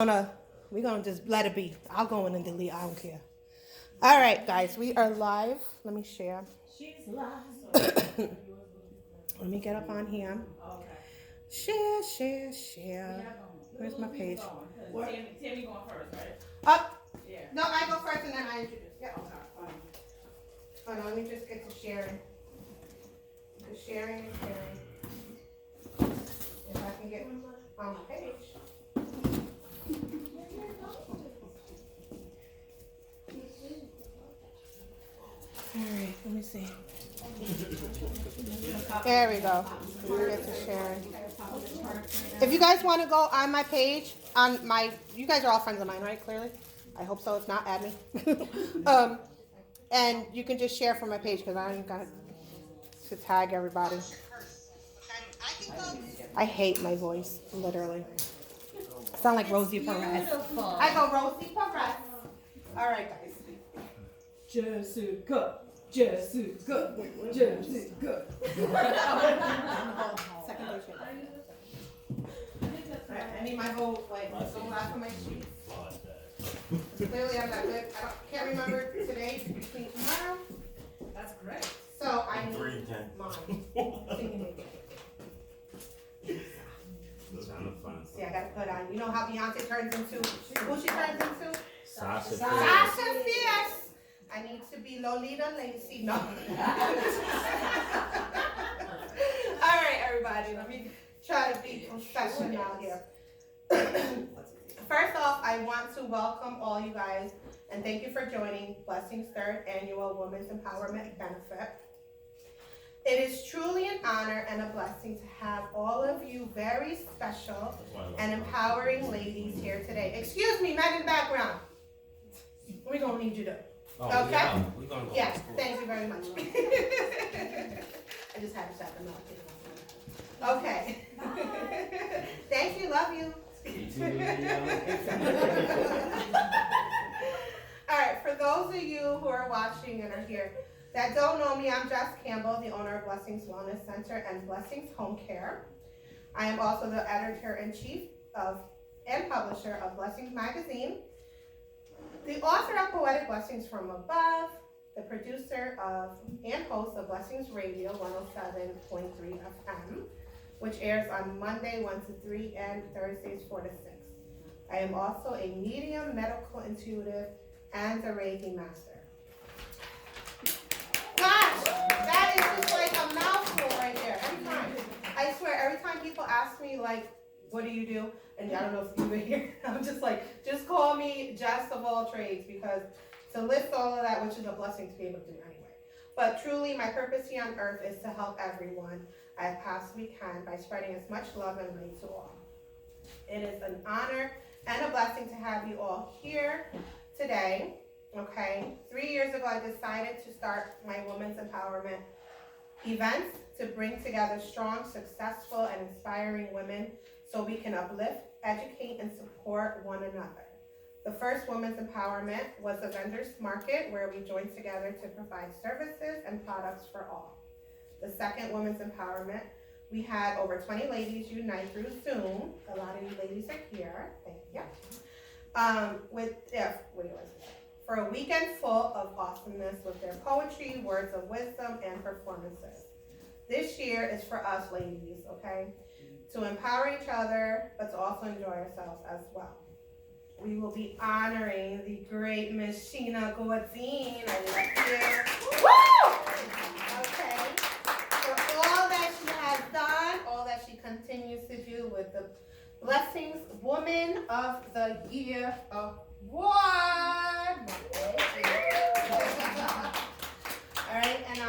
We're gonna just let it be. I'll go in and delete. I don't care. All right, guys, we are live. Let me share. She's live. Let me get up on here. Share. Where's my page? Tammy going first, right? Up. Yeah. No, I go first and then I introduce. Yeah. Oh no, let me just get to sharing. The sharing is sharing. If I can get on my page. All right, let me see. There we go. Let me get to sharing. If you guys want to go on my page, you guys are all friends of mine, right? Clearly, I hope so. If not, add me. And you can just share from my page because I ain't got to tag everybody. I hate my voice, literally. I sound like Rosie Perez. I go Rosie Perez. All right, guys. Jessica. Second edition. I need my whole, don't laugh on my sheets. Clearly I'm not good. Can't remember today between tomorrow. That's great. So I need mine. See, I gotta put on. You know how Beyonce turns into, who she turns into? Sasha Fierce. I need to be Lolita Lacey. No. All right, everybody. Let me try to be professional here. First off, I want to welcome all you guys and thank you for joining Blessings' third annual Women's Empowerment Benefit. It is truly an honor and a blessing to have all of you very special and empowering ladies here today. Excuse me, men in the background. We're going to need you to. Okay? Yeah, we're gonna go. Yes, thank you very much. I just had to shut them up. Okay. Thank you, love you. All right, for those of you who are watching and are here that don't know me, I'm Jess Campbell, the owner of Blessings Wellness Center and Blessings Home Care. I am also the editor-in-chief and publisher of Blessings Magazine, the author of Poetic Blessings from Above, the producer of and host of Blessings Radio 107.3 FM, which airs on Monday 1 to 3 and Thursdays 4 to 6. I am also a medium, medical intuitive, and a Reiki master. Gosh, that is just like a mouthful right there. Every time. I swear, every time people ask me, like, what do you do? And I don't know if you were here. I'm just like, just call me Jess of all trades, because to list all of that, which is a blessing to be able to do anyway. But truly, my purpose here on earth is to help everyone I possibly can by spreading as much love and light to all. It is an honor and a blessing to have you all here today. Okay, 3 years ago, I decided to start my Women's Empowerment events to bring together strong, successful, and inspiring women so we can uplift, educate, and support one another. The first Women's Empowerment was a vendors market where we joined together to provide services and products for all. The second Women's Empowerment, we had over 20 ladies unite through Zoom. A lot of you ladies are here. Thank you. For a weekend full of awesomeness with their poetry, words of wisdom, and performances. This year is for us ladies, okay? To empower each other, but to also enjoy ourselves as well. We will be honoring the great Miss Sheena Gordine. I love you. Woo! Okay. For all that she has done, all that she continues to do with the Blessings Woman of the Year Award. All right, and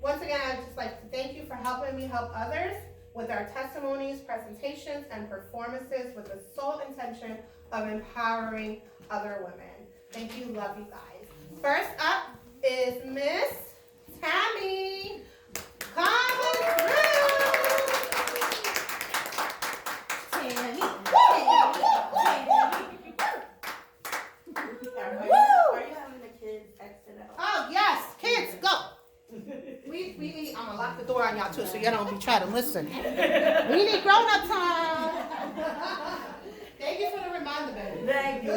once again, I'd just like to thank you for helping me help others with our testimonies, presentations, and performances with the sole intention of empowering other women. Thank you, love you guys. First up is Miss Tammy. Coming through. Tammy. Are you having the kids exit out? Oh, yes, kids, go. I'm gonna lock the door on y'all too, so y'all don't be trying to listen. We need grown-up time. Thank you for the reminder, babe. Thank you.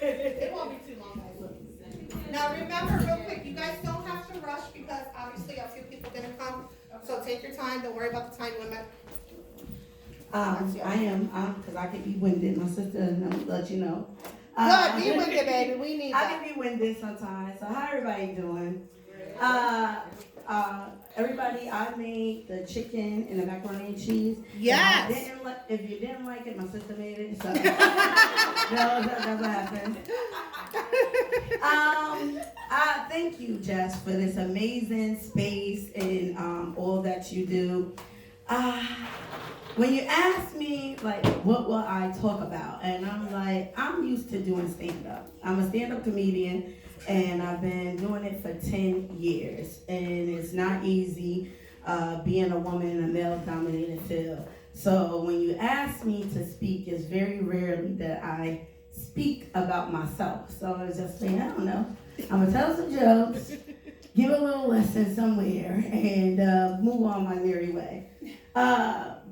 It won't be too long, guys. Now remember, real quick, you guys don't have to rush because obviously a few people didn't come. So take your time. Don't worry about the time limit. I am, because I can be winded. My sister doesn't let you know. Good, be with it, baby. We need I that. can be winded sometimes. So how everybody doing? Everybody, I made the chicken and the macaroni and cheese. Yes. If you didn't like it, my sister made it. So that's what happened. I thank you, Jess, for this amazing space and all that you do. When you ask me, like, what will I talk about? And I'm like, I'm used to doing stand-up. I'm a stand-up comedian, and I've been doing it for 10 years. And it's not easy being a woman in a male-dominated field. So when you ask me to speak, it's very rarely that I speak about myself. So I was just saying, I don't know. I'm going to tell some jokes, give a little lesson somewhere, and move on my merry way.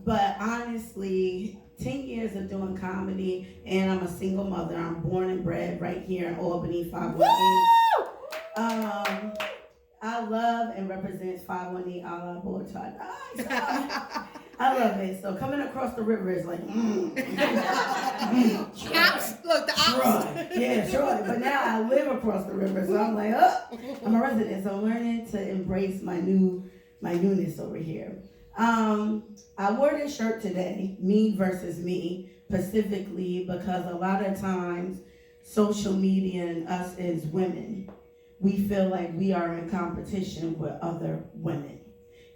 But honestly, 10 years of doing comedy, and I'm a single mother. I'm born and bred right here in Albany, 518. I love and represent 518 a la Boulevard. I love it. So coming across the river is like, Ops, look, the ops. Yeah, sure. But now I live across the river, so I'm like, I'm a resident. So I'm learning to embrace my newness over here. I wore this shirt today, me versus me, specifically because a lot of times social media and us as women, we feel like we are in competition with other women.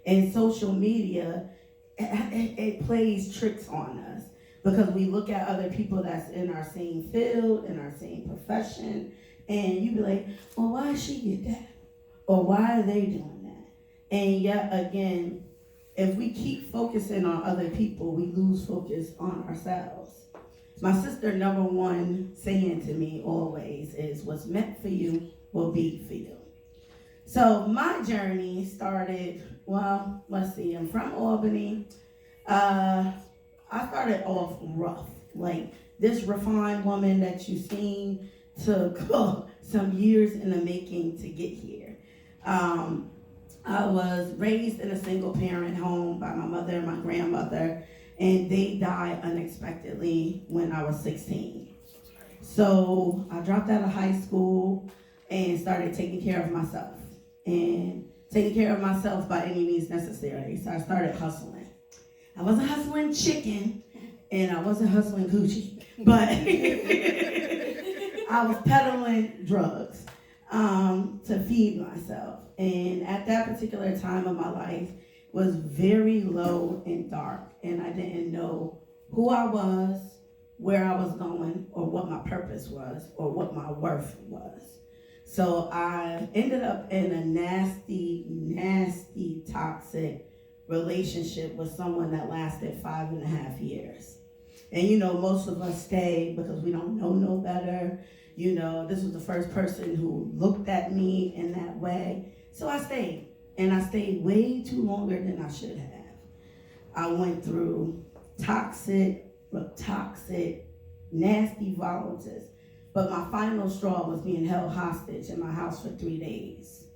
And social media, it plays tricks on us because we look at other people that's in our same field, in our same profession, and you be like, well, why did she get that? Or why are they doing that? And yet again, if we keep focusing on other people, we lose focus on ourselves. My sister number one saying to me always is, what's meant for you will be for you. So my journey started, well, let's see, I'm from Albany. I started off rough. Like this refined woman that you've seen took some years in the making to get here. I was raised in a single parent home by my mother and my grandmother, and they died unexpectedly when I was 16. So I dropped out of high school and started taking care of myself. And taking care of myself by any means necessary. So I started hustling. I wasn't hustling chicken, and I wasn't hustling Gucci, but I was peddling drugs to feed myself. And at that particular time of my life was very low and dark, and I didn't know who I was, where I was going, or what my purpose was, or what my worth was. So I ended up in a nasty, nasty, toxic relationship with someone that lasted 5.5 years. And you know, most of us stay because we don't know no better. You know, this was the first person who looked at me in that way. So I stayed, and I stayed way too longer than I should have. I went through toxic, nasty violences. But my final straw was being held hostage in my house for 3 days.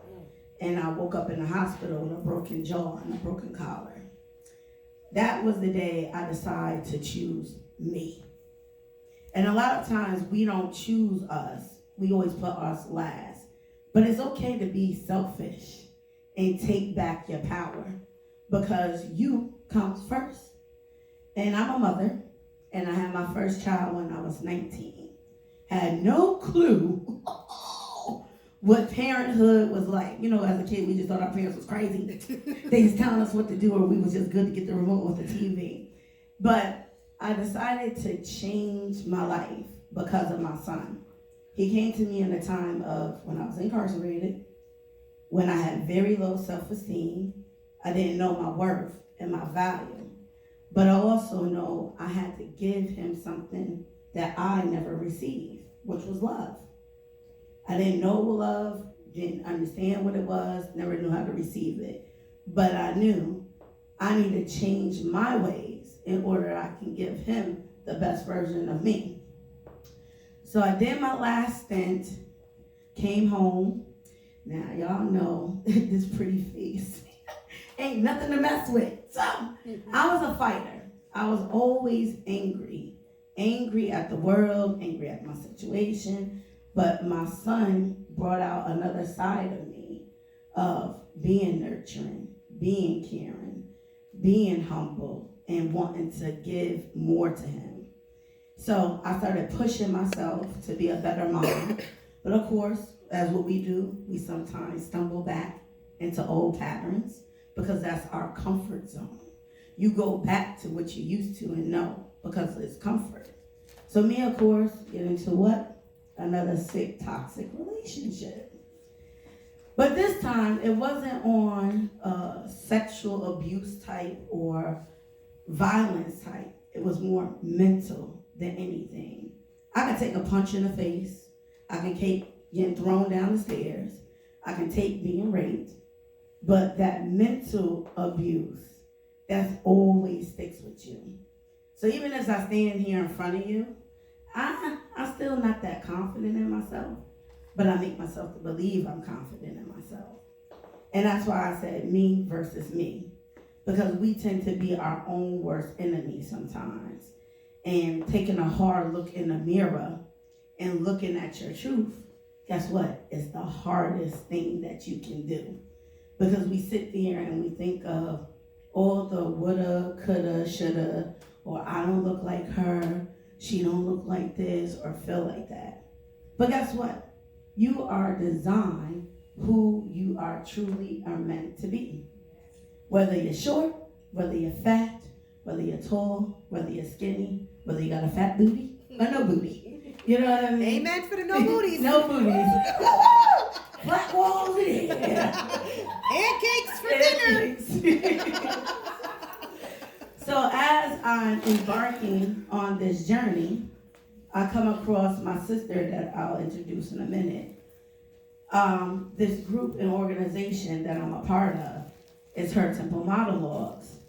And I woke up in the hospital with a broken jaw and a broken collar. That was the day I decided to choose me. And a lot of times we don't choose us. We always put us last. But it's okay to be selfish and take back your power because you comes first. And I'm a mother, and I had my first child when I was 19. Had no clue what parenthood was like. You know, as a kid, we just thought our parents was crazy. They was telling us what to do, or we was just good to get the remote with the TV. But I decided to change my life because of my son. He came to me in a time of when I was incarcerated, when I had very low self-esteem. I didn't know my worth and my value. But I also know I had to give him something that I never received, which was love. I didn't know love, didn't understand what it was, never knew how to receive it. But I knew I needed to change my ways in order I can give him the best version of me. So I did my last stint, came home. Now y'all know this pretty face ain't nothing to mess with. So I was a fighter. I was always angry at the world, angry at my situation. But my son brought out another side of me of being nurturing, being caring, being humble, and wanting to give more to him. So I started pushing myself to be a better mom. But of course, as what we do, we sometimes stumble back into old patterns because that's our comfort zone. You go back to what you used to and know because it's comfort. So me, of course, get into what? Another sick, toxic relationship. But this time, it wasn't on sexual abuse type or violence type. It was more mental than anything. I can take a punch in the face. I can take getting thrown down the stairs. I can take being raped. But that mental abuse, that's always sticks with you. So even as I stand here in front of you, I'm still not that confident in myself, but I make myself to believe I'm confident in myself. And that's why I said me versus me, because we tend to be our own worst enemy sometimes. And taking a hard look in the mirror and looking at your truth, guess what? It's the hardest thing that you can do. Because we sit there and we think of all the woulda, coulda, shoulda, or I don't look like her, she don't look like this, or feel like that. But guess what? You are designed who you are truly are meant to be. Whether you're short, whether you're fat, whether you're tall, whether you're skinny, whether you got a fat booty or no booty. You know what I mean? Amen for the no booties. No booties. Black walls in here. Pancakes for dinner. So as I'm embarking on this journey, I come across my sister that I'll introduce in a minute. This group and organization that I'm a part of is Her Temple Monologues.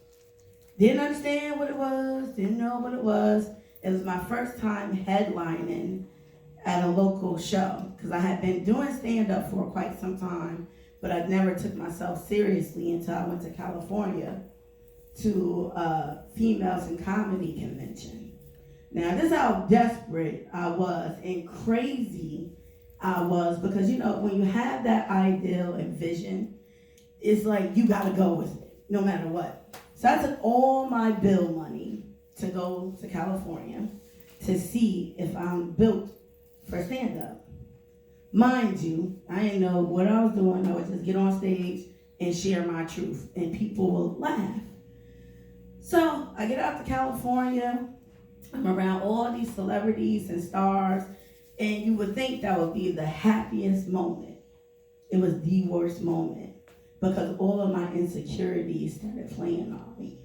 Didn't understand what it was, didn't know what it was. It was my first time headlining at a local show because I had been doing stand-up for quite some time, but I never took myself seriously until I went to California to a Females in Comedy convention. Now, this is how desperate I was and crazy I was because, you know, when you have that ideal and vision, it's like you gotta go with it, no matter what. So I took all my bill money to go to California to see if I'm built for stand-up. Mind you, I didn't know what I was doing. I would just get on stage and share my truth, and people will laugh. So I get out to California. I'm around all these celebrities and stars, and you would think that would be the happiest moment. It was the worst moment because all of my insecurities started playing on me.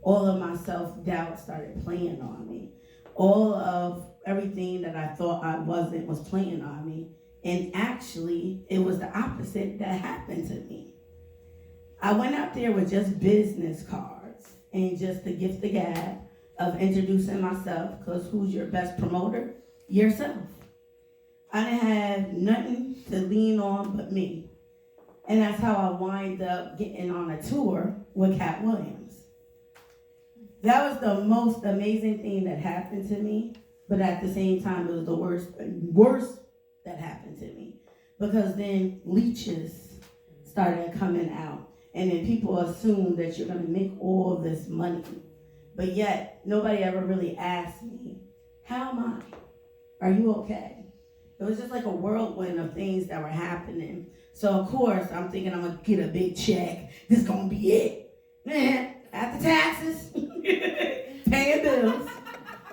All of my self-doubt started playing on me. All of everything that I thought I wasn't was playing on me. And actually, it was the opposite that happened to me. I went out there with just business cards and just the gift the gab of introducing myself, because who's your best promoter? Yourself. I didn't have nothing to lean on but me. And that's how I wind up getting on a tour with Cat Williams. That was the most amazing thing that happened to me, but at the same time, it was the worst that happened to me. Because then leeches started coming out, and then people assume that you're gonna make all this money. But yet, nobody ever really asked me, how am I? Are you okay? It was just like a whirlwind of things that were happening. So of course, I'm thinking I'm gonna get a big check. This is gonna be it. Man, after taxes, paying bills.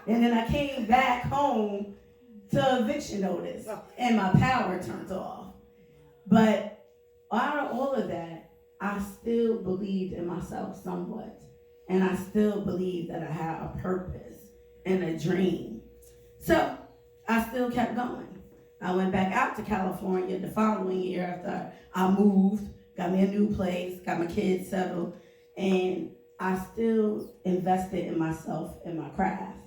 And then I came back home to eviction notice, and my power turned off. But out of all of that, I still believed in myself somewhat. And I still believed that I had a purpose and a dream. So I still kept going. I went back out to California the following year after I moved, got me a new place, got my kids settled, and I still invested in myself and my craft.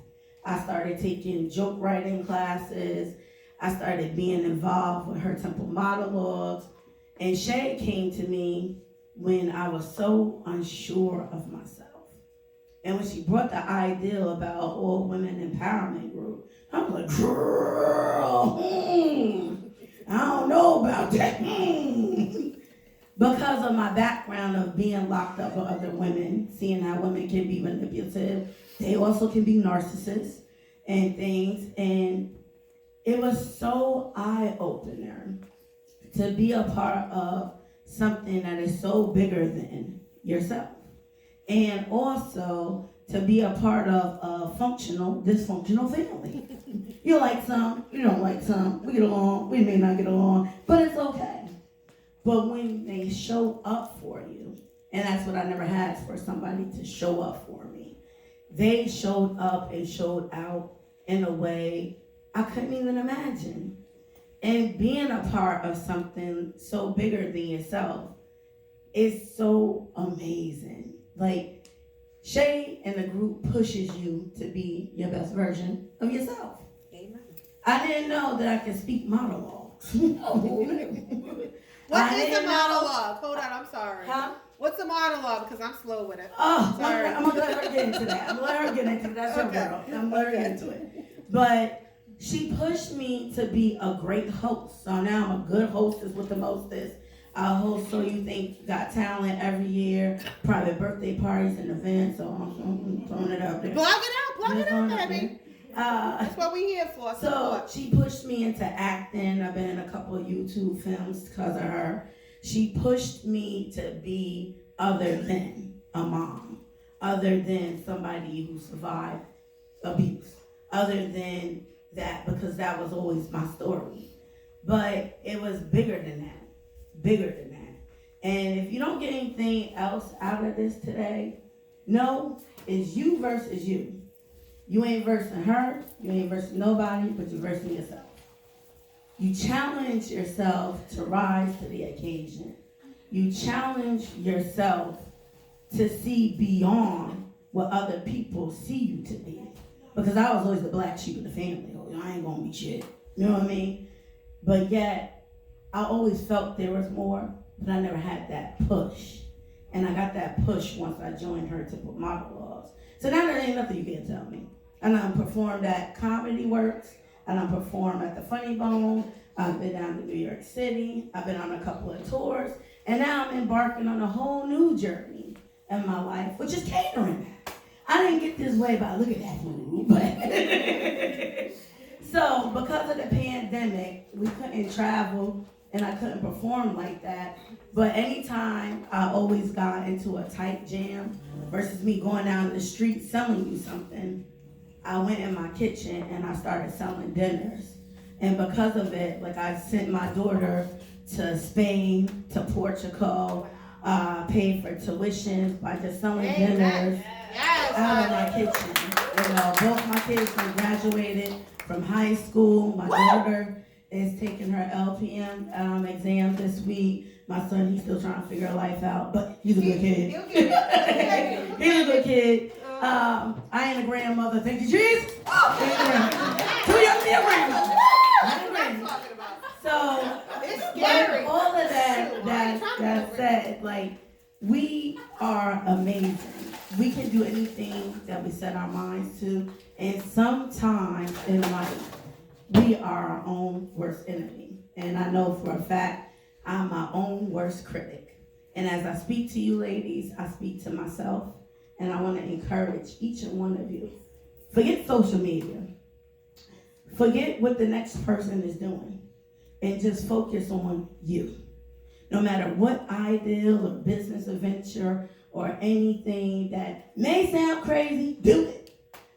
I started taking joke writing classes. I started being involved with her Temple monologues. And Shay came to me when I was so unsure of myself. And when she brought the ideal about all women empowerment group, I was like, girl, I don't know about that. Because of my background of being locked up with other women, seeing how women can be manipulative, they also can be narcissists and things. And it was so eye-opener to be a part of something that is so bigger than yourself. And also to be a part of a dysfunctional family. You like some, you don't like some, we get along, we may not get along, but it's okay. But when they show up for you, and that's what I never had for somebody to show up for me, they showed up and showed out in a way I couldn't even imagine. And being a part of something so bigger than yourself is so amazing. Like, Shay and the group pushes you to be your best version of yourself. Amen. I didn't know that I could speak monologues. What is a monologue? Hold on, I'm sorry. Huh? What's a monologue? Because I'm slow with it. Oh, Sorry. I'm gonna let her get into that. I'm gonna let her get into that. That's her girl. I'm gonna let her get into it. But she pushed me to be a great host. So now I'm a good hostess with the mostest. I host So You Think Got Talent every year, private birthday parties and events. So I'm throwing it out there. Plug it out, baby. That's what we here for. So Support. she pushed me into acting. I've been in a couple of YouTube films because of her. She pushed me to be other than a mom, other than somebody who survived abuse, other than that, because that was always my story. But it was bigger than that. And if you don't get anything else out of this today, no, it's you versus you. You ain't versing her, you ain't versing nobody, but you're versing yourself. You challenge yourself to rise to the occasion. You challenge yourself to see beyond what other people see you to be. Because I was always the black sheep of the family. Oh, I ain't gonna be shit. You know what I mean? But yet, I always felt there was more, but I never had that push. And I got that push once I joined her Temple monologues. So now there ain't nothing you can tell me. And I performed at Comedy Works, and I performed at the Funny Bone. I've been down to New York City. I've been on a couple of tours. And now I'm embarking on a whole new journey in my life, which is catering. I didn't get this way by look at that food, but so because of the pandemic, we couldn't travel and I couldn't perform like that. But anytime I always got into a tight jam versus me going down the street selling you something, I went in my kitchen and I started selling dinners. And because of it, like I sent my daughter to Spain, to Portugal, paid for tuition by just selling dinners out of my kitchen. You know, both my kids graduated from high school. My daughter is taking her LPM exam this week. My son, he's still trying to figure life out, but he's a good kid. He's a good kid. I ain't a grandmother. Thank you, Jesus. Too young to be a grandmother. So, it's scary. All of that said, like, we are amazing. We can do anything that we set our minds to, and sometimes in life, we are our own worst enemy. And I know for a fact, I'm my own worst critic. And as I speak to you ladies, I speak to myself, and I want to encourage each and one of you. Forget social media. Forget what the next person is doing, and just focus on you. No matter what ideal or business adventure or anything that may sound crazy, do it.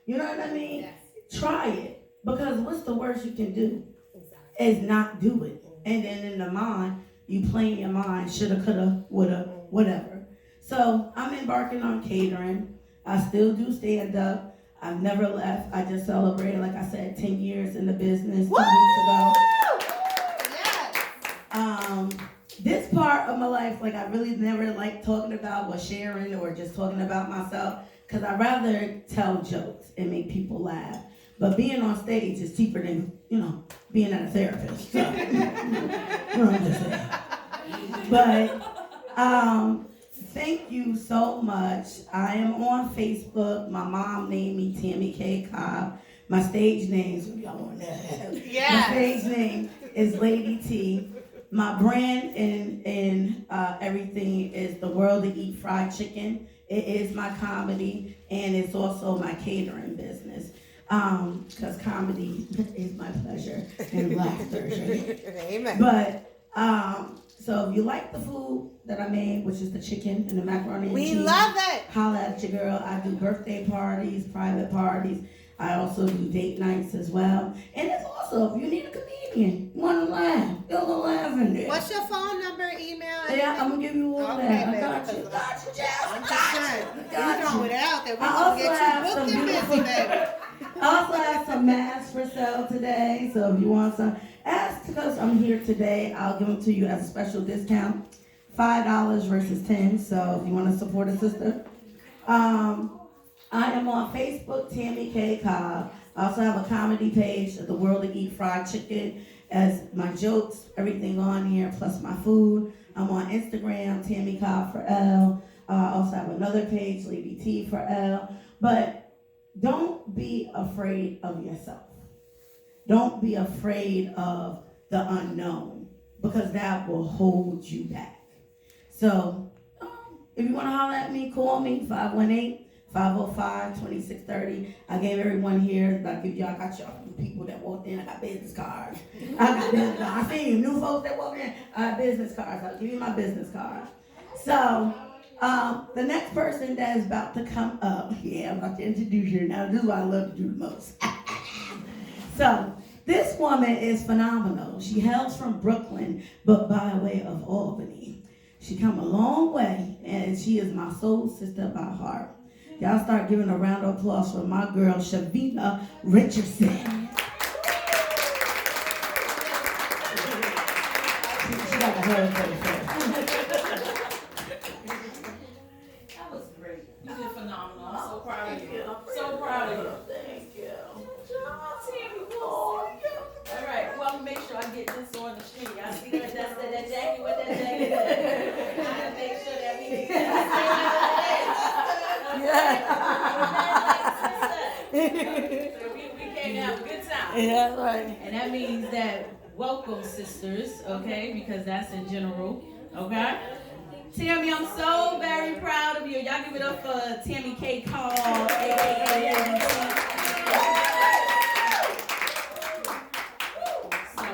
You know what I mean? Yes. Try it. Because what's the worst you can do? Is not do it. And then in the mind, you play in your mind, shoulda, coulda, woulda, whatever. So I'm embarking on catering. I still do stand up. I've never left. I just celebrated, like I said, 10 years in the business 2 weeks ago. Yes. This this part of my life, like I really never like talking about or sharing or just talking about myself, because I'd rather tell jokes and make people laugh. But being on stage is cheaper than, being at a therapist. So, I'm just saying. But thank you so much. I am on Facebook. My mom named me Tammy K. Cobb. My stage name, so y'all want that. Yes. My stage name is Lady T. My brand and everything is The World to Eat Fried Chicken. It is my comedy, and it's also my catering business. Because comedy is my pleasure and laughter. Amen. But so if you like the food that I made, which is the chicken and the macaroni and We cheese, love it. holla at your girl. I do birthday parties, private parties. I also do date nights as well. And it's also, if you need a comedian, want to laugh, get a little laugh in there. What's your phone number, email? Yeah, I'm going to give you all Okay, that. I baby. got you, Jess. I'm just saying. You know without that, we're I going also to have get some you booked and busy, baby. I also have some masks for sale today, so if you want some, ask because I'm here today. I'll give them to you as a special discount, $5 versus $10. So if you want to support a sister, I am on Facebook, Tammy K. Cobb. I also have a comedy page, The World to Eat Fried Chicken, as my jokes, everything on here, plus my food. I'm on Instagram, Tammy Cobb for L. I also have another page, Lady T for L. But don't be afraid of yourself. Don't be afraid of the unknown, because that will hold you back. So, if you want to holler at me, call me, 518-505-2630. I gave everyone here, I got y'all new people that walked in, I got business cards. I see you, new folks that walk in, I have business cards. I'll give you my business card. So, the next person that is about to come up, I'm about to introduce you now. This is what I love to do the most. So, this woman is phenomenal. She hails from Brooklyn, but by way of Albany. She come a long way, and she is my soul sister by heart. Y'all start giving a round of applause for my girl, Shavina Richardson. She got the hair That was great. You did phenomenal. I'm so proud of you. So proud of you. Thank you. All right. Well, I'm gonna make sure I get this on the street. I see that jacket with that jacket. I gotta make sure that we came to have a good time. Yeah, right. And that means that welcome, sisters, okay? Because that's in general, okay? Tammy, I'm so very proud of you. Y'all give it up for Tammy K. Cobb, aka So,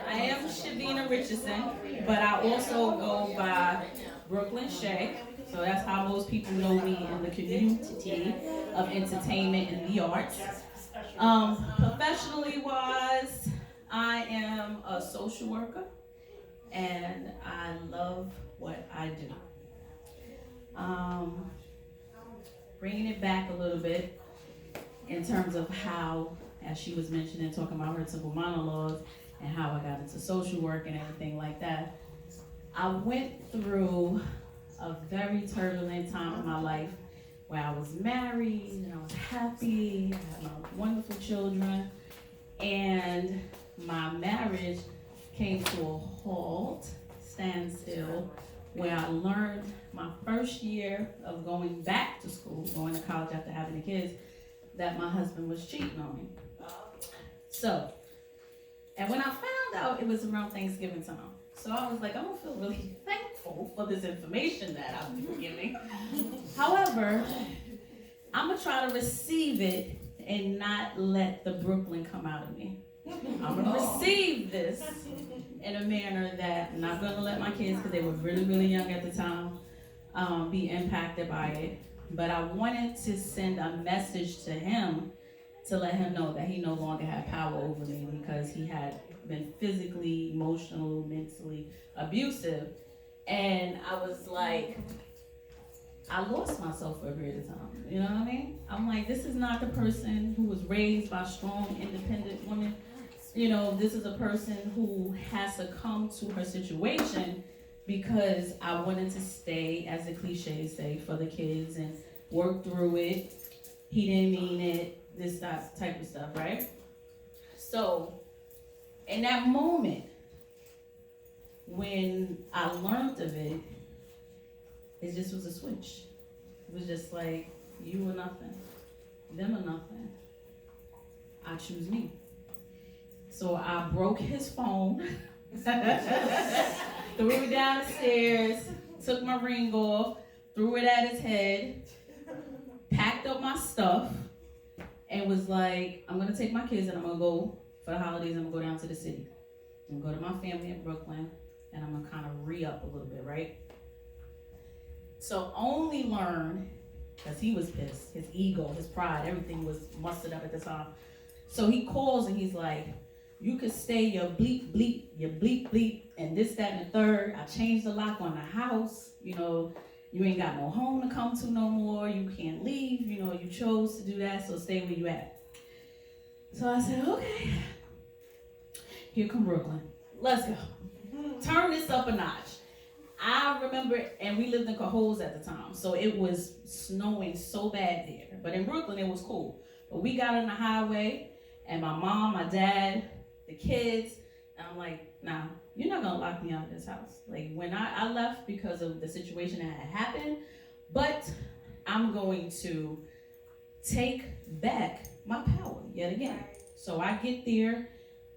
I am Shavina Richardson, but I also go by Brooklyn Shay. So that's how most people know me in the community of entertainment and the arts. Professionally wise, I am a social worker, and I love what I do. Bringing it back a little bit in terms of how, as she was mentioning, talking about her simple monologues and how I got into social work and everything like that. I went through a very turbulent time in my life where I was married and I was happy, I had my wonderful children, and my marriage came to a halt, standstill, where I learned my first year of going back to school, going to college after having the kids, that my husband was cheating on me. So, and when I found out, it was around Thanksgiving time. So I was like, I don't feel really thankful for this information that I've been giving. However, I'm gonna try to receive it and not let the Brooklyn come out of me. I'm gonna receive this in a manner that I'm not gonna let my kids, because they were really, really young at the time, be impacted by it. But I wanted to send a message to him to let him know that he no longer had power over me, because he had been physically, emotional, mentally abusive. And I was like, I lost myself for a period of time. You know what I mean? I'm like, this is not the person who was raised by strong, independent women. this is a person who has succumbed to her situation because I wanted to stay, as the cliches say, for the kids and work through it. He didn't mean it, this that type of stuff, right? So, in that moment, when I learned of it, it just was a switch. It was just like, you or nothing, them or nothing. I choose me. So I broke his phone, threw it down the stairs, took my ring off, threw it at his head, packed up my stuff, and was like, I'm gonna take my kids and I'm gonna go for the holidays, I'm gonna go down to the city. I'm gonna go to my family in Brooklyn, and I'm gonna kind of re-up a little bit, right? So only learned, because he was pissed, his ego, his pride, everything was mustered up at the time. So he calls and he's like, you could stay your bleep, bleep, your bleep, bleep, and this, that, and the third. I changed the lock on the house. You ain't got no home to come to no more. You can't leave. You chose to do that, so stay where you at. So I said, okay. Here come Brooklyn. Let's go. Turn this up a notch. I remember, and we lived in Cohoes at the time, so it was snowing so bad there. But in Brooklyn, it was cool. But we got on the highway, and my mom, my dad, the kids, and I'm like, nah, you're not gonna lock me out of this house. Like, when I left because of the situation that had happened, but I'm going to take back my power yet again. So I get there,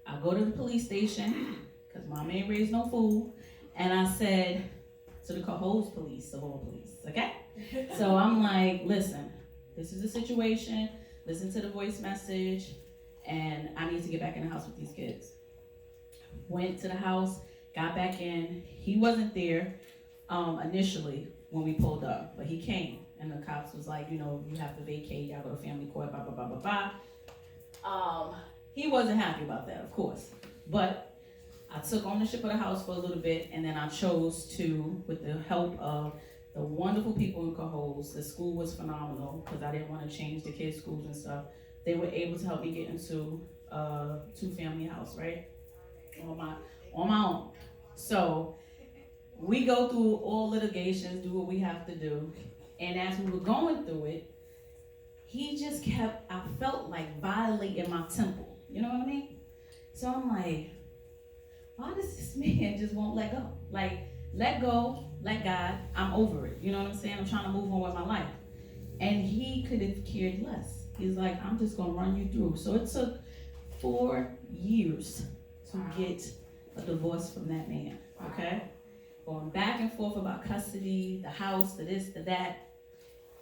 I go to the police station, because mom ain't raised no fool, and I said to the Cohoes police, of all police, okay? So I'm like, listen, this is the situation, listen to the voice message, and I need to get back in the house with these kids. Went to the house, got back in. He wasn't there initially when we pulled up, but he came, and the cops was like, you have to vacate, y'all go to family court, blah, blah, blah, blah, blah. He wasn't happy about that, of course, but I took ownership of the house for a little bit, and then I chose to, with the help of the wonderful people in Cohoes, the school was phenomenal, because I didn't want to change the kids' schools and stuff. They were able to help me get into a 2-family house, right? On my own. So we go through all litigations, do what we have to do. And as we were going through it, he just kept, I felt like violating my temple. You know what I mean? So I'm like, why does this man just won't let go? Like, let go, let God, I'm over it. You know what I'm saying? I'm trying to move on with my life. And he could have cared less. He's like, I'm just gonna run you through. So it took 4 years to get a divorce from that man, okay? Going back and forth about custody, the house, the this, the that.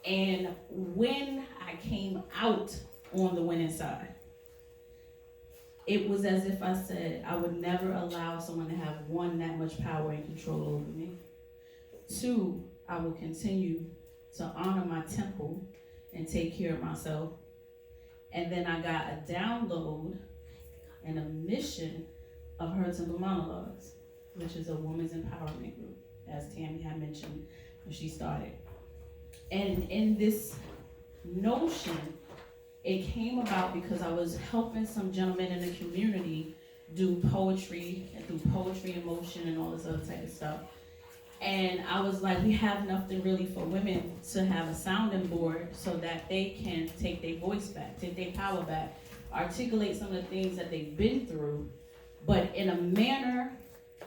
And when I came out on the winning side, it was as if I said, I would never allow someone to have 1, that much power and control over me. 2, I will continue to honor my temple and take care of myself. And then I got a download and a mission of Her Temple Monologues, which is a women's empowerment group, as Tammy had mentioned when she started. And in this notion, it came about because I was helping some gentlemen in the community do poetry and do poetry in motion and all this other type of stuff. And I was like, we have nothing really for women to have a sounding board so that they can take their voice back, take their power back, articulate some of the things that they've been through, but in a manner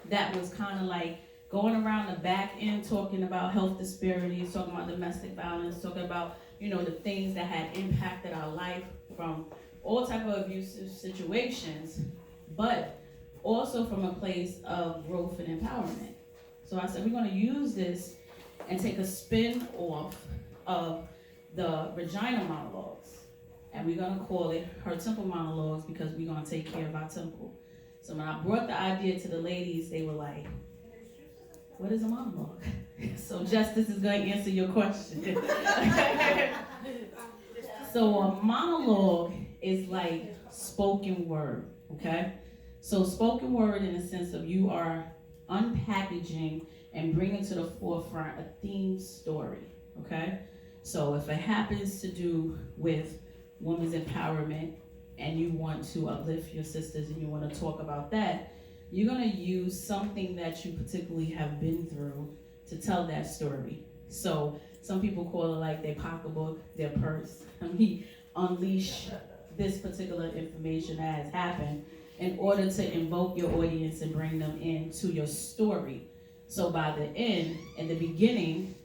that was kind of like going around the back end, talking about health disparities, talking about domestic violence, talking about, the things that had impacted our life from all type of abusive situations, but also from a place of growth and empowerment. So I said, we're going to use this and take a spin off of the Regina monologues. And we're going to call it Her Temple Monologues because we're going to take care of our temple. So when I brought the idea to the ladies, they were like, what is a monologue? So Justice is going to answer your question. So a monologue is like spoken word, okay? So spoken word in the sense of you are unpackaging and bringing to the forefront a theme story, okay? So if it happens to do with women's empowerment, and you want to uplift your sisters and you want to talk about that, you're going to use something that you particularly have been through to tell that story. So some people call it like their pocketbook, their purse. Unleash this particular information that has happened in order to invoke your audience and bring them into your story. So by the end, in the beginning,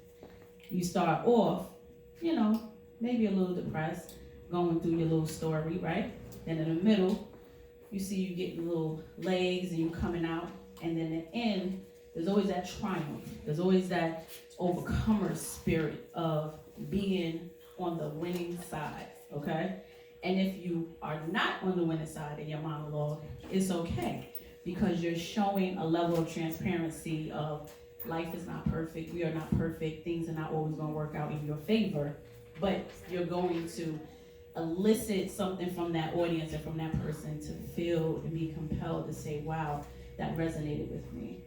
you start off, maybe a little depressed, going through your little story, right? Then in the middle, you see you getting little legs and you coming out. And then at the end, there's always that triumph. There's always that overcomer spirit of being on the winning side, okay? And if you are not on the winning side in your monologue, it's okay, because you're showing a level of transparency of life is not perfect, we are not perfect, things are not always going to work out in your favor, but you're going to elicit something from that audience and from that person to feel and be compelled to say, wow, that resonated with me.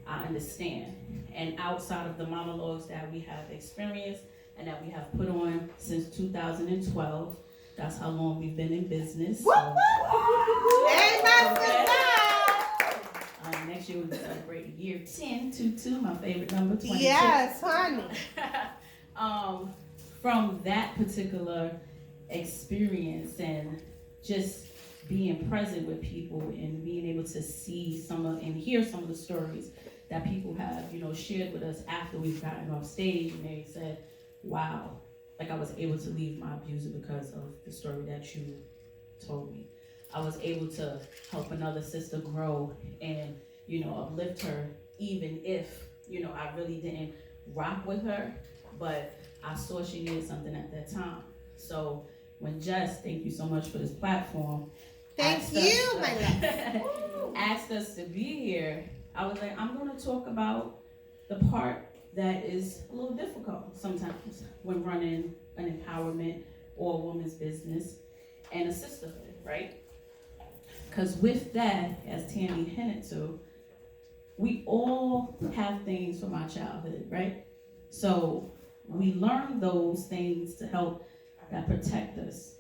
I understand. And outside of the monologues that we have experienced and that we have put on since 2012, that's how long we've been in business. So. Next year we'll be celebrating year 10, 22, my favorite number, 22. Yes, honey. From that particular experience and just being present with people and being able to see and hear some of the stories that people have, shared with us after we've gotten off stage, and they said, wow, like I was able to leave my abuser because of the story that you told me. I was able to help another sister grow and, uplift her, even if, I really didn't rock with her, but I saw she needed something at that time. So when Jess, thank you so much for this platform. Thank you, my love. Asked us to be here, I was like, I'm going to talk about the part that is a little difficult sometimes when running an empowerment or a woman's business and a sisterhood, right? Because with that, as Tammy hinted to, we all have things from our childhood, right? So we learn those things to help that protect us.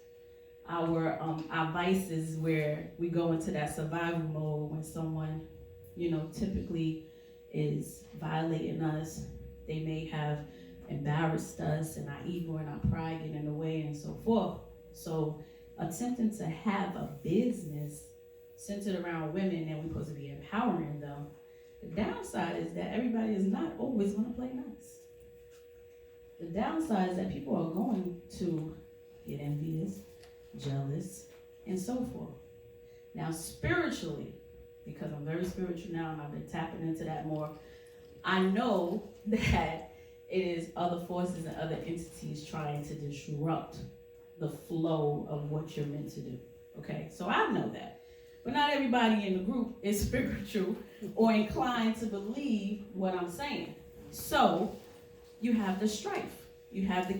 Our vices, where we go into that survival mode when someone, typically is violating us. They may have embarrassed us, and our ego and our pride get in the way, and so forth. So attempting to have a business centered around women and we're supposed to be empowering them, the downside is that everybody is not always going to play nice. The downside is that people are going to get envious, jealous, and so forth. Now, spiritually, because I'm very spiritual now and I've been tapping into that more, I know that it is other forces and other entities trying to disrupt the flow of what you're meant to do. Okay, so I know that. But not everybody in the group is spiritual or inclined to believe what I'm saying. So you have the strife. You have the